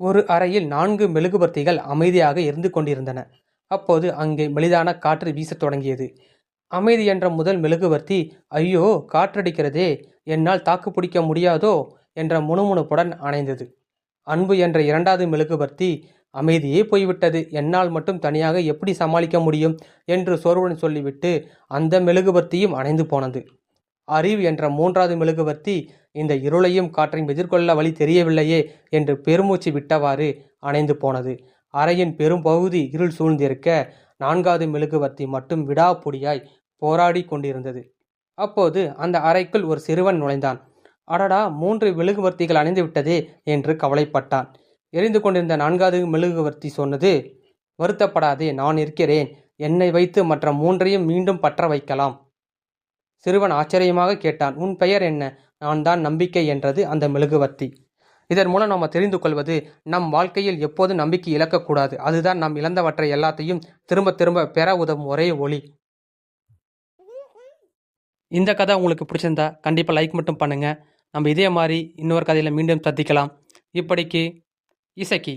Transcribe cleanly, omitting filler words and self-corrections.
ஒரு அறையில் 4 மெழுகுபர்த்திகள் அமைதியாக எரிந்து கொண்டிருந்தன. அப்போது அங்கே மெலிதான காற்று வீசத் தொடங்கியது. அமைதி என்ற முதல் மெழுகுவர்த்தி, ஐயோ காற்றடிக்கிறதே, என்னால் தாக்குப்பிடிக்க முடியாதோ என்ற முணுமுணுப்புடன் அணைந்தது. அன்பு என்ற 2வது மெழுகுவர்த்தி, அமைதியே போய்விட்டது, என்னால் மட்டும் தனியாக எப்படி சமாளிக்க முடியும் என்று சோர்வுடன் சொல்லிவிட்டு அந்த மெழுகுவர்த்தியும் அணைந்து போனது. அறிவு என்ற 3வது மெழுகுவர்த்தி, இந்த இருளையும் காற்றையும் எதிர்கொள்ள வழி தெரியவில்லையே என்று பெருமூச்சு விட்டவாறு அணைந்து போனது. அறையின் பெரும் பகுதி இருள் சூழ்ந்திருக்க 4வது மெழுகுவர்த்தி மட்டும் விடாப்பிடியாய் போராடி கொண்டிருந்தது. அப்போது அந்த அறைக்குள் ஒரு சிறுவன் நுழைந்தான். அடடா, 3 மெழுகுவர்த்திகள் அணைந்து விட்டதே என்று கவலைப்பட்டான். எரிந்து கொண்டிருந்த 4வது மெழுகுவர்த்தி சொன்னது, வருத்தப்படாதே, நான் இருக்கிறேன், என்னை வைத்து மற்ற 3ஐயும் மீண்டும் பற்ற வைக்கலாம். சிறுவன் ஆச்சரியமாக கேட்டான், உன் பெயர் என்ன? நான் தான் நம்பிக்கை என்றது அந்த மெழுகுவர்த்தி. இதன் மூலம் நம்ம தெரிந்து கொள்வது, நம் வாழ்க்கையில் எப்போதும் நம்பிக்கை இழக்கக்கூடாது. அதுதான் நாம் இழந்தவற்றை எல்லாத்தையும் திரும்ப திரும்ப பெற உதவும் ஒரே ஒளி. இந்த கதை உங்களுக்கு பிடிச்சிருந்தா கண்டிப்பாக லைக் மட்டும் பண்ணுங்கள். நம்ம இதே மாதிரி இன்னொரு கதையில் மீண்டும் சந்திக்கலாம். இப்படிக்கு இசக்கி.